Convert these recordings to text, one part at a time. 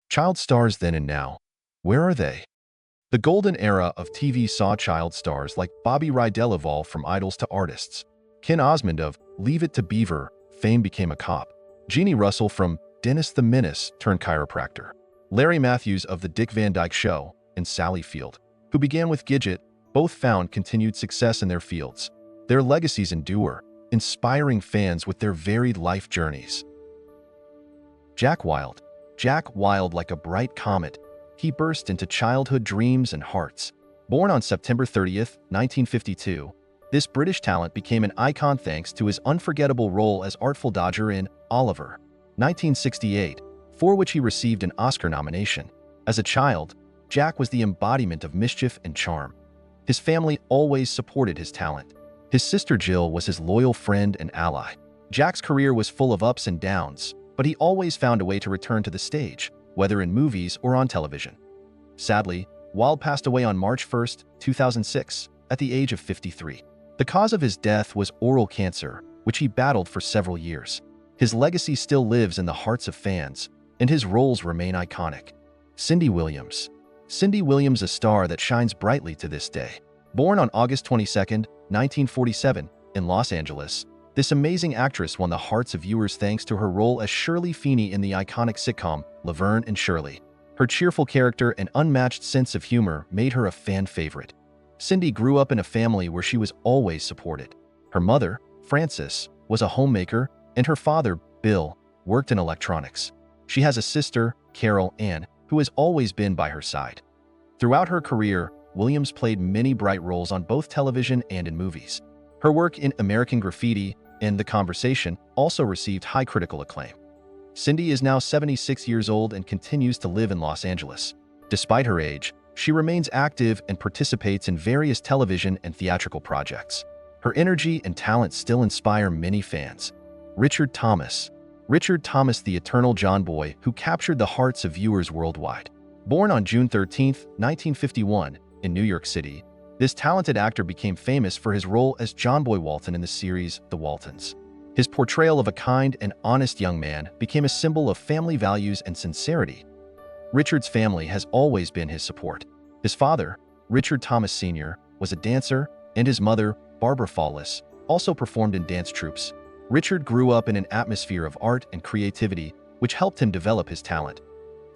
Child stars then and now. Where are they? The golden era of TV saw child stars like Bobby Rydell evolve from idols to artists. Ken Osmond of Leave It to Beaver fame became a cop. Jeannie Russell from Dennis the Menace turned chiropractor. Larry Matthews of The Dick Van Dyke Show and Sally Field, who began with Gidget, both found continued success in their fields. Their legacies endure, inspiring fans with their varied life journeys. Jack Wilde. Jack Wilde, like a bright comet, he burst into childhood dreams and hearts. Born on September 30th, 1952, this British talent became an icon thanks to his unforgettable role as Artful Dodger in Oliver, 1968, for which he received an Oscar nomination. As a child, Jack was the embodiment of mischief and charm. His family always supported his talent. His sister Jill was his loyal friend and ally. Jack's career was full of ups and downs, but he always found a way to return to the stage, whether in movies or on television. Sadly, Wilde passed away on March 1, 2006, at the age of 53. The cause of his death was oral cancer, which he battled for several years. His legacy still lives in the hearts of fans, and his roles remain iconic. Cindy Williams. Cindy Williams, a star that shines brightly to this day. Born on August 22, 1947, in Los Angeles, this amazing actress won the hearts of viewers thanks to her role as Shirley Feeney in the iconic sitcom Laverne and Shirley. Her cheerful character and unmatched sense of humor made her a fan favorite. Cindy grew up in a family where she was always supported. Her mother, Frances, was a homemaker, and her father, Bill, worked in electronics. She has a sister, Carol Ann, who has always been by her side. Throughout her career, Williams played many bright roles on both television and in movies. Her work in American Graffiti and The Conversation also received high critical acclaim. Cindy is now 76 years old and continues to live in Los Angeles. Despite her age, she remains active and participates in various television and theatrical projects. Her energy and talent still inspire many fans. Richard Thomas. Richard Thomas, the eternal John Boy who captured the hearts of viewers worldwide. Born on June 13, 1951, in New York City, this talented actor became famous for his role as John Boy Walton in the series The Waltons. His portrayal of a kind and honest young man became a symbol of family values and sincerity. Richard's family has always been his support. His father, Richard Thomas Sr., was a dancer, and his mother, Barbara Fawless, also performed in dance troupes. Richard grew up in an atmosphere of art and creativity, which helped him develop his talent.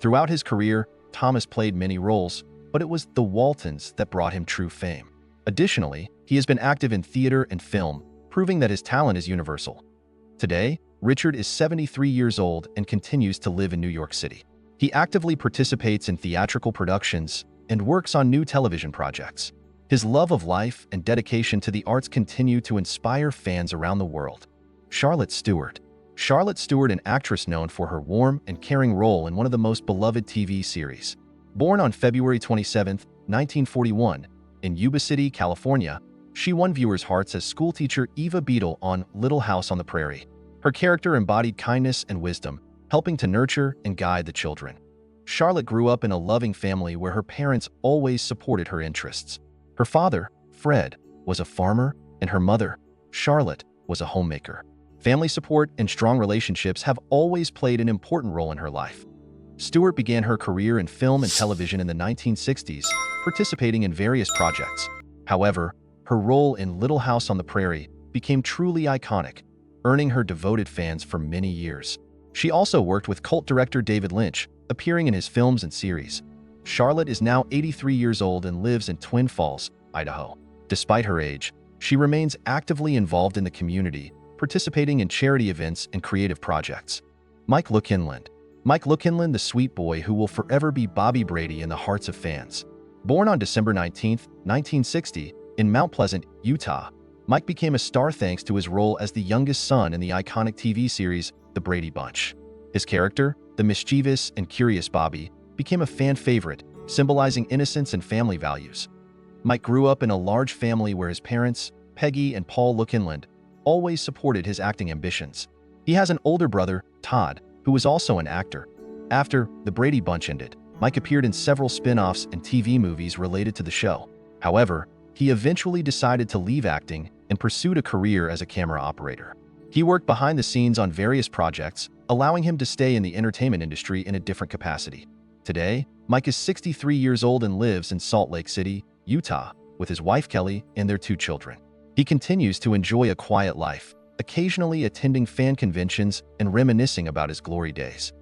Throughout his career, Thomas played many roles, but it was The Waltons that brought him true fame. Additionally, he has been active in theater and film, proving that his talent is universal. Today, Richard is 73 years old and continues to live in New York City. He actively participates in theatrical productions and works on new television projects. His love of life and dedication to the arts continue to inspire fans around the world. Charlotte Stewart. Charlotte Stewart, an actress known for her warm and caring role in one of the most beloved TV series. Born on February 27, 1941, in Yuba City, California, she won viewers' hearts as schoolteacher Eva Beadle on Little House on the Prairie. Her character embodied kindness and wisdom, helping to nurture and guide the children. Charlotte grew up in a loving family where her parents always supported her interests. Her father, Fred, was a farmer, and her mother, Charlotte, was a homemaker. Family support and strong relationships have always played an important role in her life. Stewart began her career in film and television in the 1960s, participating in various projects. However, her role in Little House on the Prairie became truly iconic, earning her devoted fans for many years. She also worked with cult director David Lynch, appearing in his films and series. Charlotte is now 83 years old and lives in Twin Falls, Idaho. Despite her age, she remains actively involved in the community, participating in charity events and creative projects. Mike Lookinland. Mike Lookinland, the sweet boy who will forever be Bobby Brady in the hearts of fans. Born on December 19, 1960, in Mount Pleasant, Utah, Mike became a star thanks to his role as the youngest son in the iconic TV series The Brady Bunch. His character, the mischievous and curious Bobby, became a fan favorite, symbolizing innocence and family values. Mike grew up in a large family where his parents, Peggy and Paul Lookinland, always supported his acting ambitions. He has an older brother, Todd, who was also an actor. After The Brady Bunch ended, Mike appeared in several spin-offs and TV movies related to the show. However, he eventually decided to leave acting and pursued a career as a camera operator. He worked behind the scenes on various projects, allowing him to stay in the entertainment industry in a different capacity. Today, Mike is 63 years old and lives in Salt Lake City, Utah, with his wife Kelly and their 2 children. He continues to enjoy a quiet life, occasionally attending fan conventions and reminiscing about his glory days.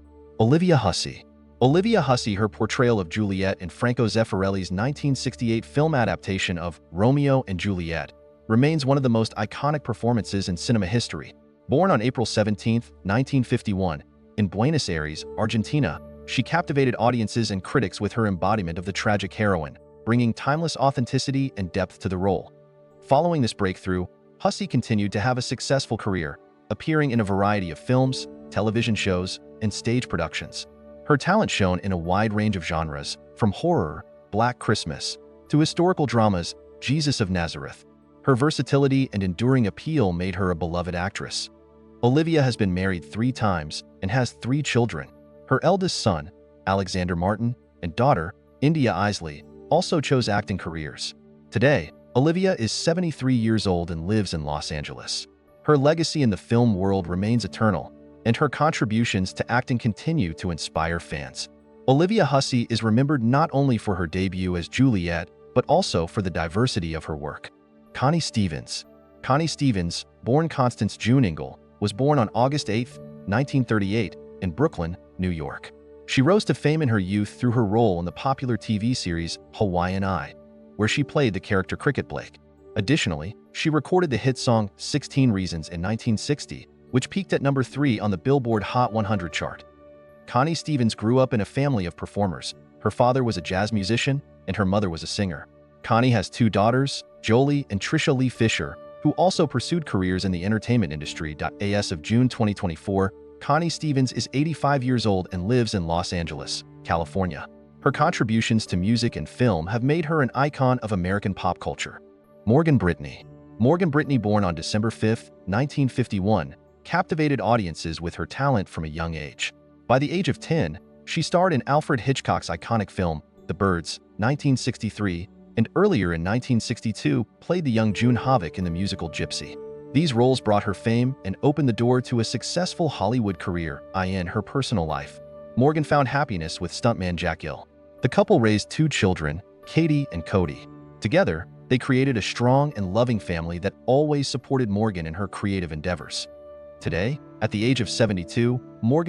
Olivia Hussey. Olivia Hussey, her portrayal of Juliet in Franco Zeffirelli's 1968 film adaptation of Romeo and Juliet, remains one of the most iconic performances in cinema history. Born on April 17, 1951, in Buenos Aires, Argentina, she captivated audiences and critics with her embodiment of the tragic heroine, bringing timeless authenticity and depth to the role. Following this breakthrough, Hussey continued to have a successful career, appearing in a variety of films, television shows, and stage productions. Her talent shone in a wide range of genres, from horror, Black Christmas, to historical dramas, Jesus of Nazareth. Her versatility and enduring appeal made her a beloved actress. Olivia has been married 3 times and has 3 children. Her eldest son, Alexander Martin, and daughter, India Isley, also chose acting careers. Today, Olivia is 73 years old and lives in Los Angeles. Her legacy in the film world remains eternal, and her contributions to acting continue to inspire fans. Olivia Hussey is remembered not only for her debut as Juliet, but also for the diversity of her work. Connie Stevens. Connie Stevens, born Constance June Ingle, was born on August 8, 1938, in Brooklyn, New York. She rose to fame in her youth through her role in the popular TV series Hawaiian Eye, where she played the character Cricket Blake. Additionally, she recorded the hit song 16 Reasons in 1960, which peaked at number 3 on the Billboard Hot 100 chart. Connie Stevens grew up in a family of performers. Her father was a jazz musician, and her mother was a singer. Connie has 2 daughters, Jolie and Trisha Lee Fisher, who also pursued careers in the entertainment industry. As of June 2024, Connie Stevens is 85 years old and lives in Los Angeles, California. Her contributions to music and film have made her an icon of American pop culture. Brittany. Brittany, born on December 5, 1951, captivated audiences with her talent from a young age. By the age of 10, she starred in Alfred Hitchcock's iconic film, The Birds, 1963, and earlier in 1962 played the young June Havoc in the musical Gypsy. These roles brought her fame and opened the door to a successful Hollywood career. In her personal life, Morgan found happiness with stuntman Jack Hill. The couple raised 2 children, Katie and Cody. Together, they created a strong and loving family that always supported Morgan in her creative endeavors. Today, at the age of 72,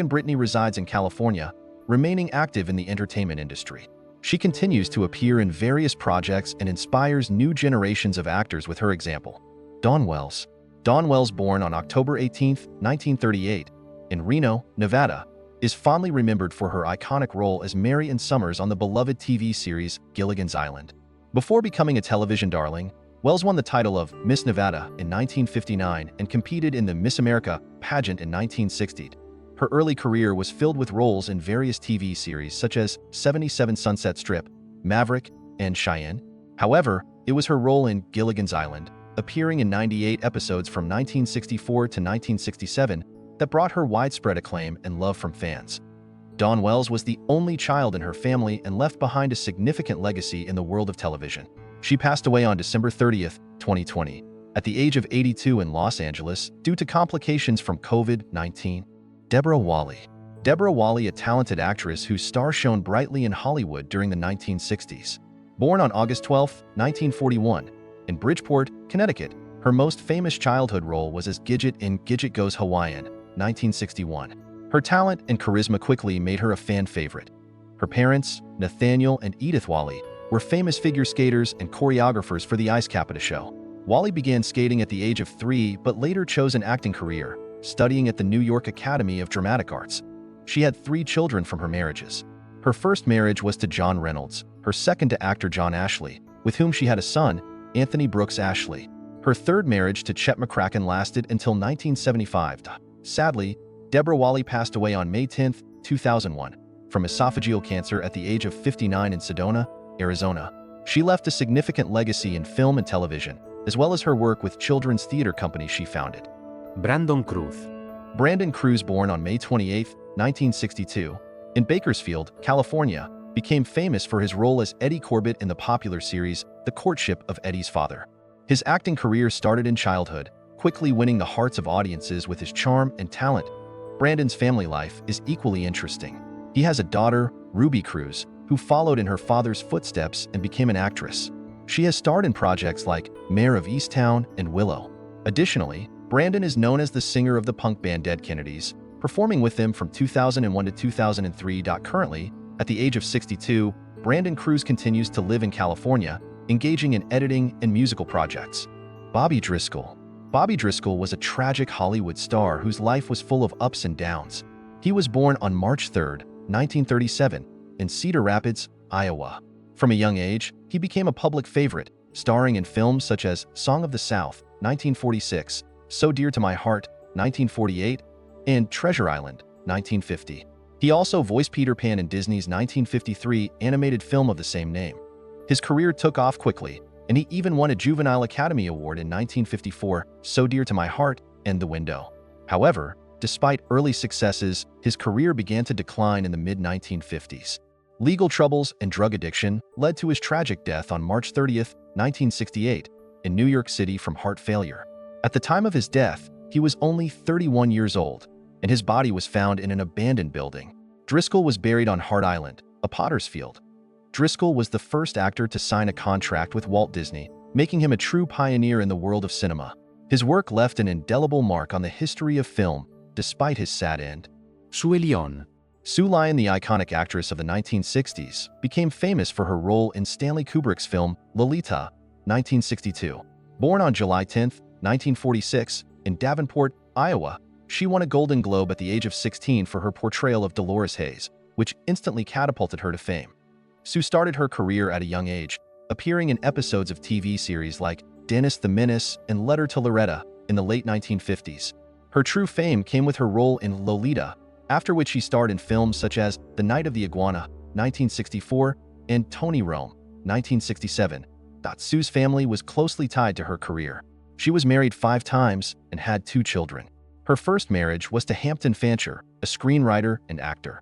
Brittany resides in California, remaining active in the entertainment industry. She continues to appear in various projects and inspires new generations of actors with her example. Dawn Wells. Dawn Wells, born on October 18, 1938, in Reno, Nevada, is fondly remembered for her iconic role as Mary Ann Summers on the beloved TV series Gilligan's Island. Before becoming a television darling, Wells won the title of Miss Nevada in 1959 and competed in the Miss America pageant in 1960. Her early career was filled with roles in various TV series such as 77 Sunset Strip, Maverick, and Cheyenne. However, it was her role in Gilligan's Island, appearing in 98 episodes from 1964 to 1967, that brought her widespread acclaim and love from fans. Dawn Wells was the only child in her family and left behind a significant legacy in the world of television. She passed away on December 30, 2020, at the age of 82 in Los Angeles due to complications from COVID-19. Deborah Walley. Deborah Walley, a talented actress whose star shone brightly in Hollywood during the 1960s. Born on August 12, 1941, in Bridgeport, Connecticut, her most famous childhood role was as Gidget in Gidget Goes Hawaiian, 1961. Her talent and charisma quickly made her a fan favorite. Her parents, Nathaniel and Edith Walley, were famous figure skaters and choreographers for the Ice Capita show. Walley began skating at the age of 3 but later chose an acting career, studying at the New York Academy of Dramatic Arts. She had 3 children from her marriages. Her first marriage was to John Reynolds, her second to actor John Ashley, with whom she had a son, Anthony Brooks Ashley. Her third marriage to Chet McCracken lasted until 1975. Sadly, Deborah Walley passed away on May 10, 2001, from esophageal cancer at the age of 59 in Sedona, Arizona. She left a significant legacy in film and television, as well as her work with children's theater companies she founded. Cruz. Brandon Cruz, born on May 28, 1962, in Bakersfield, California, became famous for his role as Eddie Corbett in the popular series The Courtship of Eddie's Father. His acting career started in childhood, quickly winning the hearts of audiences with his charm and talent. Brandon's family life is equally interesting. He has a daughter, Ruby Cruz, who followed in her father's footsteps and became an actress. She has starred in projects like Mayor of Easttown and Willow. Additionally, Brandon is known as the singer of the punk band Dead Kennedys, performing with them from 2001 to 2003. Currently, at the age of 62, Brandon Cruz continues to live in California, engaging in editing and musical projects. Bobby Driscoll. Bobby Driscoll was a tragic Hollywood star whose life was full of ups and downs. He was born on March 3, 1937, in Cedar Rapids, Iowa. From a young age, he became a public favorite, starring in films such as Song of the South, 1946, So Dear to My Heart, 1948, and Treasure Island, 1950. He also voiced Peter Pan in Disney's 1953 animated film of the same name. His career took off quickly, and he even won a Juvenile Academy Award in 1954, So Dear to My Heart, and The Window. However, despite early successes, his career began to decline in the mid-1950s. Legal troubles and drug addiction led to his tragic death on March 30, 1968, in New York City from heart failure. At the time of his death, he was only 31 years old, and his body was found in an abandoned building. Driscoll was buried on Hart Island, a potter's field. Driscoll was the first actor to sign a contract with Walt Disney, making him a true pioneer in the world of cinema. His work left an indelible mark on the history of film, despite his sad end. Lyon. Sue Lyon, the iconic actress of the 1960s, became famous for her role in Stanley Kubrick's film Lolita, 1962. Born on July 10, 1946, in Davenport, Iowa, she won a Golden Globe at the age of 16 for her portrayal of Dolores Hayes, which instantly catapulted her to fame. Sue started her career at a young age, appearing in episodes of TV series like Dennis the Menace and Letter to Loretta in the late 1950s. Her true fame came with her role in Lolita, after which she starred in films such as The Night of the Iguana, 1964, and Tony Rome, 1967. Sue's family was closely tied to her career. She was married 5 times and had 2 children. Her first marriage was to Hampton Fancher, a screenwriter and actor.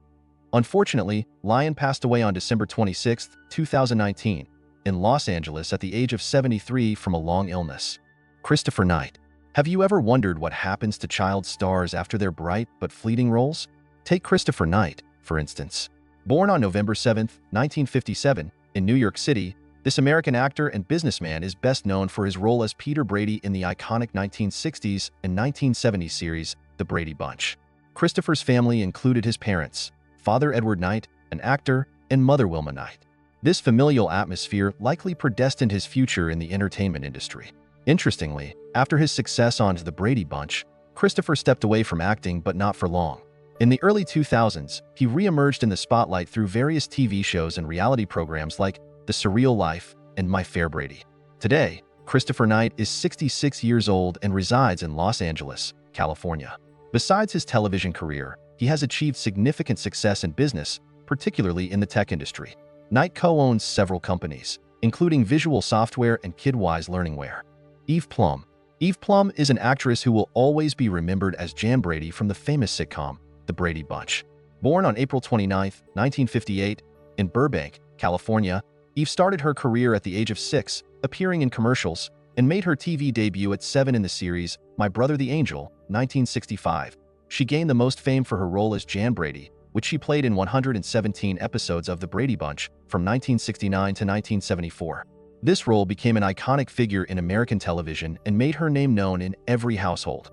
Unfortunately, Lyon passed away on December 26, 2019, in Los Angeles at the age of 73 from a long illness. Christopher Knight. Have you ever wondered what happens to child stars after their bright but fleeting roles? Take Christopher Knight, for instance. Born on November 7, 1957, in New York City, this American actor and businessman is best known for his role as Peter Brady in the iconic 1960s and 1970s series, The Brady Bunch. Christopher's family included his parents, Father Edward Knight, an actor, and Mother Wilma Knight. This familial atmosphere likely predestined his future in the entertainment industry. Interestingly, after his success on The Brady Bunch, Christopher stepped away from acting, but not for long. In the early 2000s, he re-emerged in the spotlight through various TV shows and reality programs like The Surreal Life and My Fair Brady. Today, Christopher Knight is 66 years old and resides in Los Angeles, California. Besides his television career, he has achieved significant success in business, particularly in the tech industry. Knight co-owns several companies, including Visual Software and KidWise Learningware. Eve Plumb. Eve Plumb is an actress who will always be remembered as Jan Brady from the famous sitcom, The Brady Bunch. Born on April 29, 1958, in Burbank, California, Eve started her career at the age of 6, appearing in commercials, and made her TV debut at 7 in the series My Brother the Angel, 1965. She gained the most fame for her role as Jan Brady, which she played in 117 episodes of The Brady Bunch from 1969 to 1974. This role became an iconic figure in American television and made her name known in every household.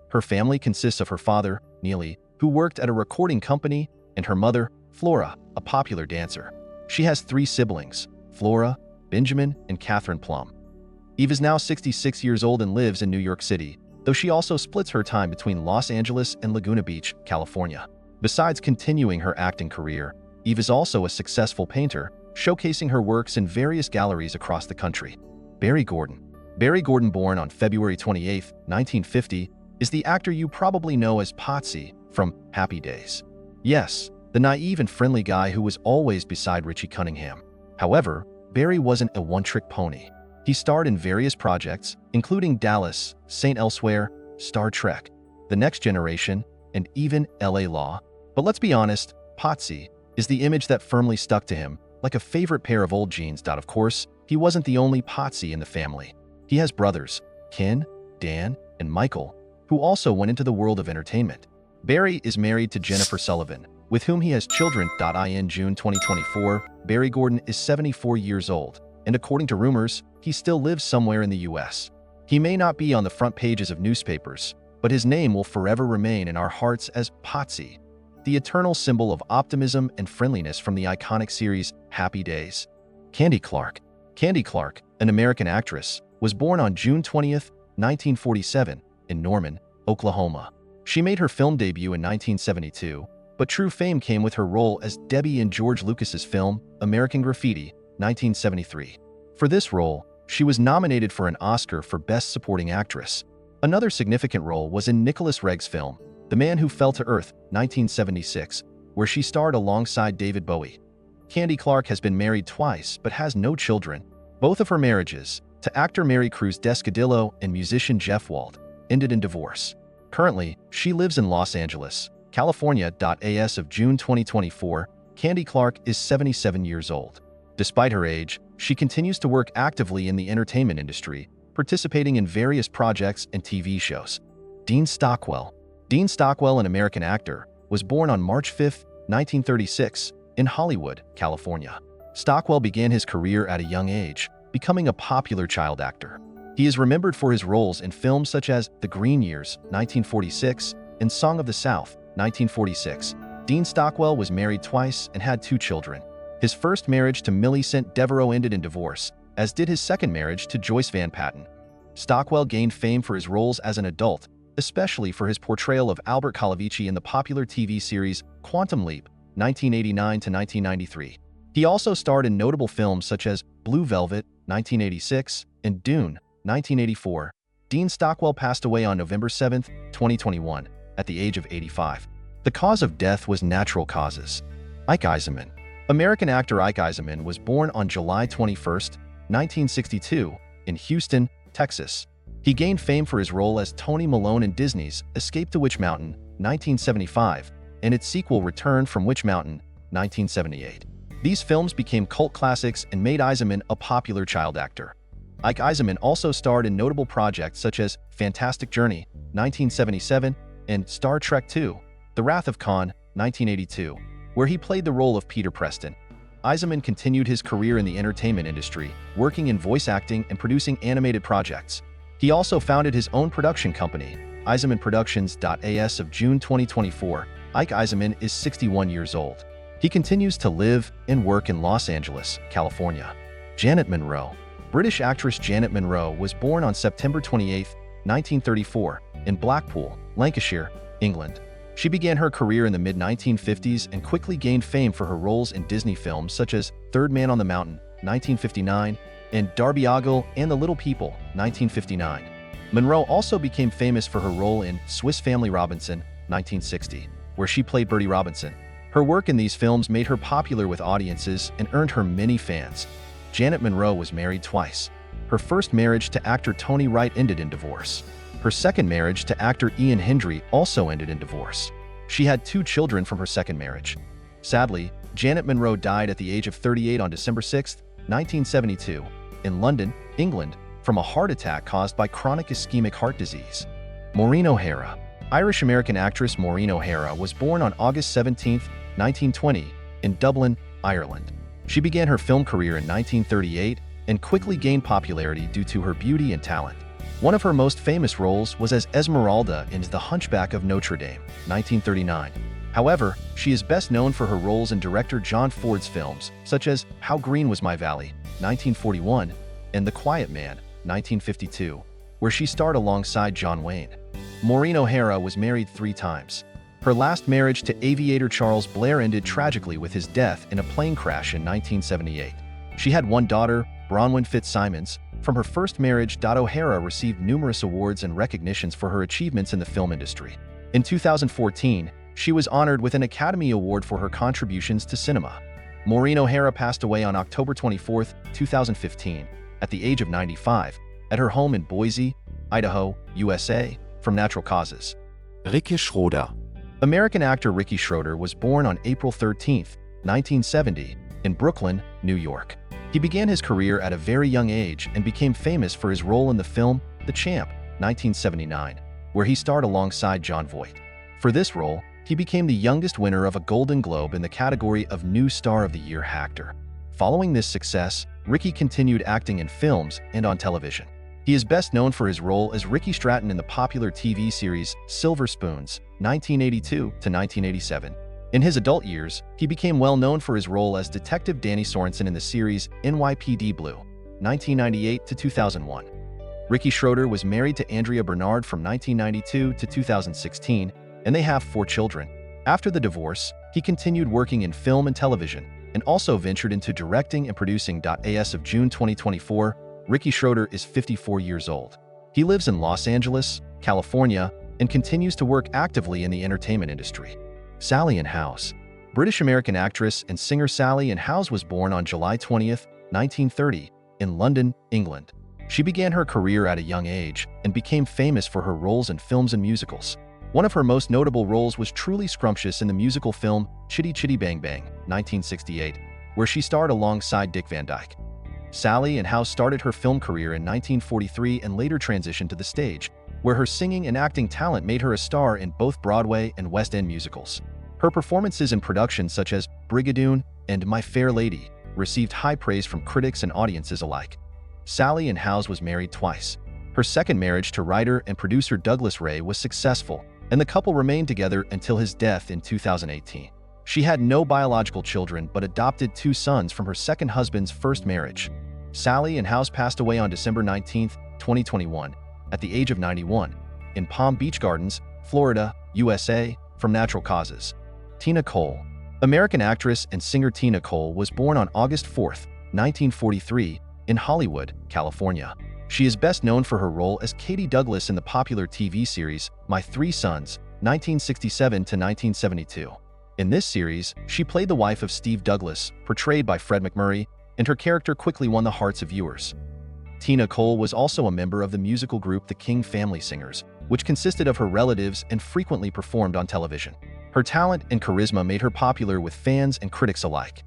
Her family consists of her father, Neely, who worked at a recording company, and her mother, Flora, a popular dancer. She has 3 siblings, Flora, Benjamin, and Catherine Plumb. Eve is now 66 years old and lives in New York City, though she also splits her time between Los Angeles and Laguna Beach, California. Besides continuing her acting career, Eve is also a successful painter, showcasing her works in various galleries across the country. Barry Gordon. Barry Gordon, born on February 28, 1950, is the actor you probably know as Potsy from Happy Days. Yes, the naive and friendly guy who was always beside Richie Cunningham. However, Barry wasn't a one-trick pony. He starred in various projects, including Dallas, St. Elsewhere, Star Trek, The Next Generation, and even LA Law. But let's be honest, Potsy is the image that firmly stuck to him, like a favorite pair of old jeans. Of course, he wasn't the only Potsy in the family. He has brothers, Ken, Dan, and Michael, who also went into the world of entertainment. Barry is married to Jennifer Sullivan, with whom he has children. In June 2024, Barry Gordon is 74 years old, and according to rumors, he still lives somewhere in the US. He may not be on the front pages of newspapers, but his name will forever remain in our hearts as Potsy, the eternal symbol of optimism and friendliness from the iconic series Happy Days. Candy Clark. Candy Clark, an American actress, was born on June 20th, 1947, in Norman, Oklahoma. She made her film debut in 1972, but true fame came with her role as Debbie in George Lucas's film American Graffiti, 1973. For this role, she was nominated for an Oscar for Best Supporting Actress. Another significant role was in Nicholas Regg's film The Man Who Fell to Earth, 1976, where she starred alongside David Bowie. Candy Clark has been married twice but has no children. Both of her marriages, to actor Mary Cruz Descadillo and musician Jeff Wald, ended in divorce. Currently, she lives in Los Angeles, California. As of June 2024, Candy Clark is 77 years old. Despite her age, she continues to work actively in the entertainment industry, participating in various projects and TV shows. Dean Stockwell. Dean Stockwell, an American actor, was born on March 5, 1936, in Hollywood, California. Stockwell began his career at a young age, becoming a popular child actor. He is remembered for his roles in films such as The Green Years, 1946, and Song of the South, 1946. Dean Stockwell was married twice and had 2 children. His first marriage to Millicent Devereaux ended in divorce, as did his second marriage to Joyce Van Patten. Stockwell gained fame for his roles as an adult, especially for his portrayal of Albert Calavici in the popular TV series Quantum Leap, 1989 to 1993. He also starred in notable films such as Blue Velvet, 1986, and Dune, 1984. Dean Stockwell passed away on November 7, 2021, at the age of 85. The cause of death was natural causes. Ike Eisenmann. American actor Ike Eisenmann was born on July 21, 1962, in Houston, Texas. He gained fame for his role as Tony Malone in Disney's Escape to Witch Mountain, 1975, and its sequel Return from Witch Mountain, 1978. These films became cult classics and made Eisenmann a popular child actor. Ike Eisenmann also starred in notable projects such as Fantastic Journey, 1977, and Star Trek II: The Wrath of Khan, 1982, where he played the role of Peter Preston. Eisenmann continued his career in the entertainment industry, working in voice acting and producing animated projects. He also founded his own production company, Eisenmann Productions. As of June 2024, Ike Eisenmann is 61 years old. He continues to live and work in Los Angeles, California. Janet Munro. British actress Janet Munro was born on September 28, 1934, in Blackpool, Lancashire, England. She began her career in the mid-1950s and quickly gained fame for her roles in Disney films such as Third Man on the Mountain, 1959, and Darby Ogle and the Little People, 1959. Munro also became famous for her role in Swiss Family Robinson, 1960, where she played Bertie Robinson. Her work in these films made her popular with audiences and earned her many fans. Janet Munro was married twice. Her first marriage to actor Tony Wright ended in divorce. Her second marriage to actor Ian Hendry also ended in divorce. She had 2 children from her second marriage. Sadly, Janet Munro died at the age of 38 on December 6, 1972, in London, England, from a heart attack caused by chronic ischemic heart disease. Maureen O'Hara. Irish-American actress Maureen O'Hara was born on August 17, 1920, in Dublin, Ireland. She began her film career in 1938 and quickly gained popularity due to her beauty and talent. One of her most famous roles was as Esmeralda in The Hunchback of Notre Dame, 1939. However, she is best known for her roles in director John Ford's films, such as How Green Was My Valley, 1941, and The Quiet Man, 1952, where she starred alongside John Wayne. Maureen O'Hara was married 3 times. Her last marriage to aviator Charles Blair ended tragically with his death in a plane crash in 1978. She had 1 daughter, Bronwyn Fitzsimons. From her first marriage, O'Hara received numerous awards and recognitions for her achievements in the film industry. In 2014, she was honored with an Academy Award for her contributions to cinema. Maureen O'Hara passed away on October 24, 2015, at the age of 95, at her home in Boise, Idaho, USA, from natural causes. Ricky Schroder. American actor Ricky Schroder was born on April 13, 1970, in Brooklyn, New York. He began his career at a very young age and became famous for his role in the film The Champ, 1979, where he starred alongside Jon Voight. For this role, he became the youngest winner of a Golden Globe in the category of New Star of the Year actor. Following this success, Ricky continued acting in films and on television. He is best known for his role as Ricky Stratton in the popular TV series Silver Spoons, 1982 to 1987. In his adult years, he became well known for his role as Detective Danny Sorensen in the series NYPD Blue, 1998 to 2001. Ricky Schroder was married to Andrea Bernard from 1992 to 2016, and they have 4 children. After the divorce, he continued working in film and television, and also ventured into directing and producing. As of June 2024, Ricky Schroder is 54 years old. He lives in Los Angeles, California, and continues to work actively in the entertainment industry. Sally Ann Howes. British-American actress and singer Sally Ann Howes was born on July 20, 1930, in London, England. She began her career at a young age and became famous for her roles in films and musicals. One of her most notable roles was Truly Scrumptious in the musical film Chitty Chitty Bang Bang, 1968, where she starred alongside Dick Van Dyke. Sally Ann Howes started her film career in 1943 and later transitioned to the stage, where her singing and acting talent made her a star in both Broadway and West End musicals. Her performances in productions such as Brigadoon and My Fair Lady received high praise from critics and audiences alike. Sally Ann Howes was married twice. Her second marriage to writer and producer Douglas Ray was successful, and the couple remained together until his death in 2018. She had no biological children but adopted 2 sons from her second husband's first marriage. Sally Ann Howes passed away on December 19, 2021, at the age of 91, in Palm Beach Gardens, Florida, USA, from natural causes. Tina Cole. American actress and singer Tina Cole was born on August 4, 1943, in Hollywood, California. She is best known for her role as Katie Douglas in the popular TV series My 3 Sons, 1967 to 1972. In this series, she played the wife of Steve Douglas, portrayed by Fred MacMurray, and her character quickly won the hearts of viewers. Tina Cole was also a member of the musical group The King Family Singers, which consisted of her relatives and frequently performed on television. Her talent and charisma made her popular with fans and critics alike.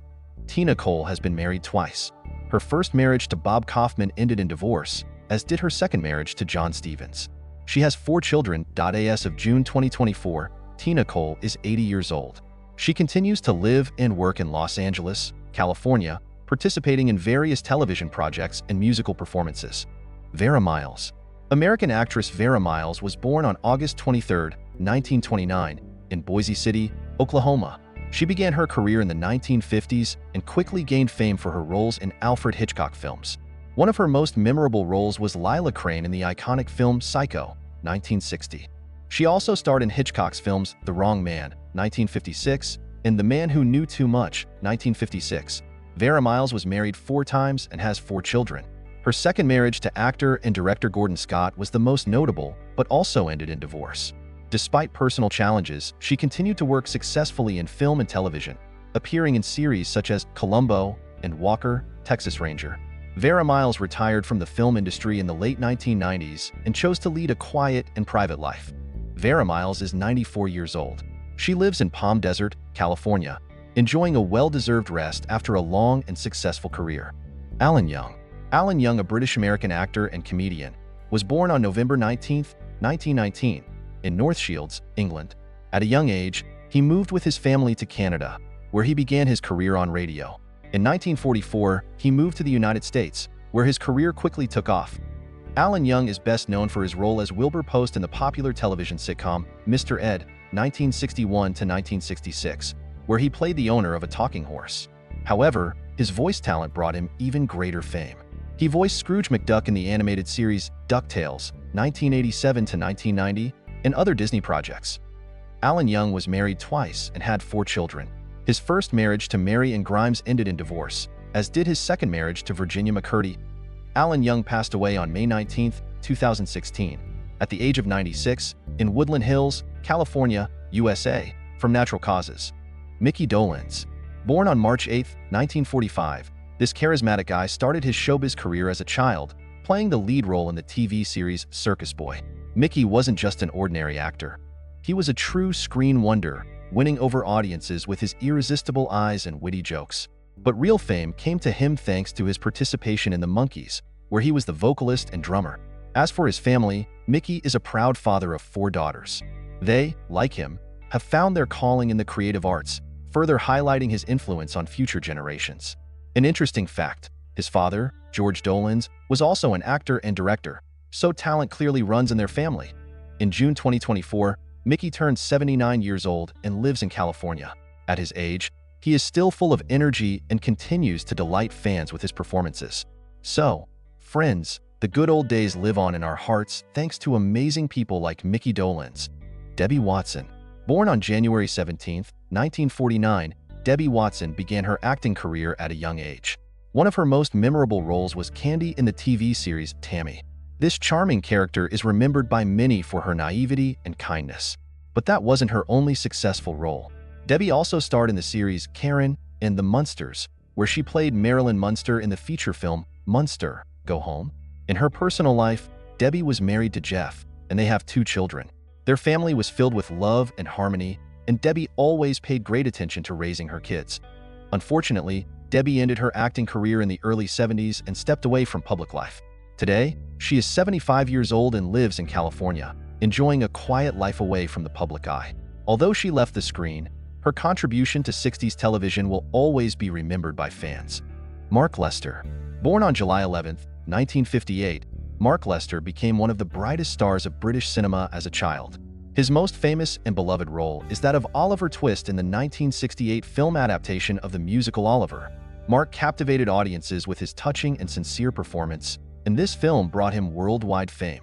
Tina Cole has been married twice. Her first marriage to Bob Kaufman ended in divorce, as did her second marriage to John Stevens. She has 4 children. As of June 2024, Tina Cole is 80 years old. She continues to live and work in Los Angeles, California, participating in various television projects and musical performances. Vera Miles. American actress Vera Miles was born on August 23, 1929, in Boise City, Oklahoma. She began her career in the 1950s and quickly gained fame for her roles in Alfred Hitchcock films. One of her most memorable roles was Lila Crane in the iconic film Psycho, 1960. She also starred in Hitchcock's films The Wrong Man, 1956, and The Man Who Knew Too Much, 1956. Vera Miles was married 4 times and has 4 children. Her second marriage to actor and director Gordon Scott was the most notable, but also ended in divorce. Despite personal challenges, she continued to work successfully in film and television, appearing in series such as Columbo and Walker, Texas Ranger. Vera Miles retired from the film industry in the late 1990s and chose to lead a quiet and private life. Vera Miles is 94 years old. She lives in Palm Desert, California, enjoying a well-deserved rest after a long and successful career. Alan Young. Alan Young, a British-American actor and comedian, was born on November 19, 1919, in North Shields, England. At a young age, he moved with his family to Canada, where he began his career on radio. In 1944, he moved to the United States, where his career quickly took off. Alan Young is best known for his role as Wilbur Post in the popular television sitcom Mr. Ed, 1961 to 1966, where he played the owner of a talking horse. However, his voice talent brought him even greater fame. He voiced Scrooge McDuck in the animated series DuckTales, 1987 to 1990, and other Disney projects. Alan Young was married twice and had 4 children. His first marriage to Mary Ann Grimes ended in divorce, as did his second marriage to Virginia McCurdy. Alan Young passed away on May 19, 2016, at the age of 96, in Woodland Hills, California, USA, from natural causes. Mickey Dolenz. Born on March 8, 1945, this charismatic guy started his showbiz career as a child, playing the lead role in the TV series Circus Boy. Mickey wasn't just an ordinary actor. He was a true screen wonder, winning over audiences with his irresistible eyes and witty jokes. But real fame came to him thanks to his participation in The Monkees, where he was the vocalist and drummer. As for his family, Mickey is a proud father of 4 daughters. They, like him, have found their calling in the creative arts, further highlighting his influence on future generations. An interesting fact, his father, George Dolenz, was also an actor and director, so talent clearly runs in their family. In June 2024, Mickey turned 79 years old and lives in California. At his age, he is still full of energy and continues to delight fans with his performances. So, friends, the good old days live on in our hearts thanks to amazing people like Mickey Dolenz. Debbie Watson. Born on January 17, 1949, Debbie Watson began her acting career at a young age. One of her most memorable roles was Candy in the TV series Tammy. This charming character is remembered by many for her naivety and kindness. But that wasn't her only successful role. Debbie also starred in the series Karen and the Munsters, where she played Marilyn Munster in the feature film Munster, Go Home. In her personal life, Debbie was married to Jeff, and they have 2 children. Their family was filled with love and harmony, and Debbie always paid great attention to raising her kids. Unfortunately, Debbie ended her acting career in the early 70s and stepped away from public life. Today, she is 75 years old and lives in California, enjoying a quiet life away from the public eye. Although she left the screen, her contribution to 60s television will always be remembered by fans. Mark Lester. Born on July 11, 1958, Mark Lester became one of the brightest stars of British cinema as a child. His most famous and beloved role is that of Oliver Twist in the 1968 film adaptation of the musical Oliver. Mark captivated audiences with his touching and sincere performance, and this film brought him worldwide fame.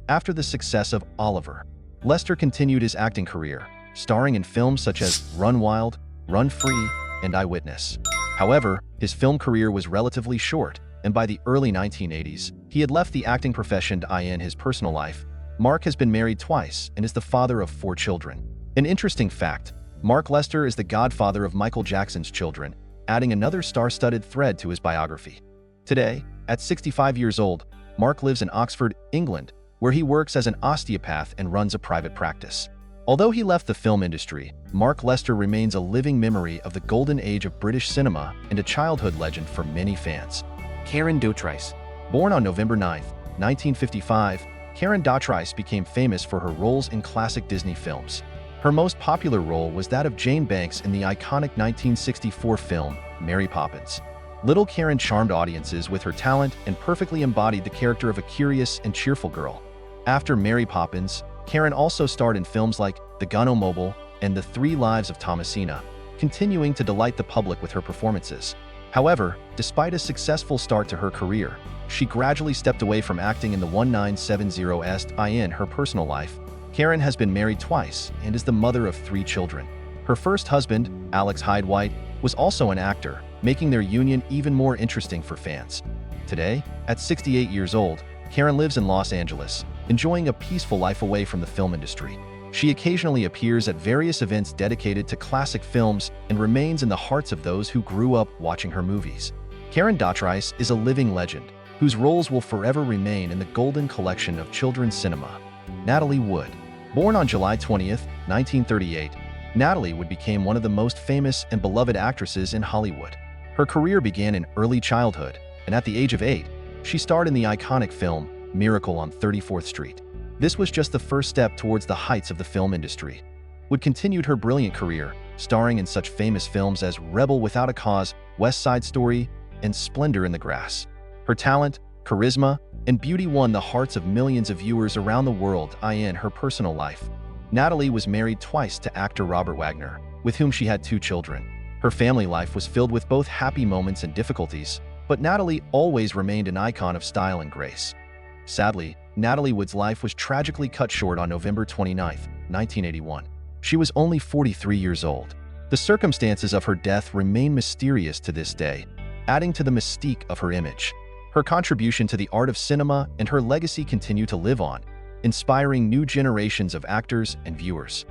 After the success of Oliver, Lester continued his acting career, starring in films such as Run Wild, Run Free, and Eyewitness. However, his film career was relatively short, and by the early 1980s, he had left the acting profession to eye in his personal life. Mark has been married twice and is the father of 4 children. An interesting fact, Mark Lester is the godfather of Michael Jackson's children, adding another star-studded thread to his biography. Today, at 65 years old, Mark lives in Oxford, England, where he works as an osteopath and runs a private practice. Although he left the film industry, Mark Lester remains a living memory of the golden age of British cinema and a childhood legend for many fans. Karen Dotrice. Born on November 9, 1955, Karen Dotrice became famous for her roles in classic Disney films. Her most popular role was that of Jane Banks in the iconic 1964 film, Mary Poppins. Little Karen charmed audiences with her talent and perfectly embodied the character of a curious and cheerful girl. After Mary Poppins, Karen also starred in films like The Gun-O-Mobile and The 3 Lives of Thomasina, continuing to delight the public with her performances. However, despite a successful start to her career, she gradually stepped away from acting in the 1970s in her personal life. Karen has been married twice and is the mother of 3 children. Her first husband, Alex Hyde-White, was also an actor, making their union even more interesting for fans. Today, at 68 years old, Karen lives in Los Angeles, enjoying a peaceful life away from the film industry. She occasionally appears at various events dedicated to classic films and remains in the hearts of those who grew up watching her movies. Karen Dotrice is a living legend, whose roles will forever remain in the golden collection of children's cinema. Natalie Wood. Born on July 20, 1938, Natalie Wood became one of the most famous and beloved actresses in Hollywood. Her career began in early childhood, and at the age of 8, she starred in the iconic film Miracle on 34th Street. This was just the first step towards the heights of the film industry. Wood continued her brilliant career, starring in such famous films as Rebel Without a Cause, West Side Story, and Splendor in the Grass. Her talent, charisma, and beauty won the hearts of millions of viewers around the world. In her personal life, Natalie was married twice to actor Robert Wagner, with whom she had 2 children. Her family life was filled with both happy moments and difficulties, but Natalie always remained an icon of style and grace. Sadly, Natalie Wood's life was tragically cut short on November 29, 1981. She was only 43 years old. The circumstances of her death remain mysterious to this day, adding to the mystique of her image. Her contribution to the art of cinema and her legacy continue to live on, inspiring new generations of actors and viewers.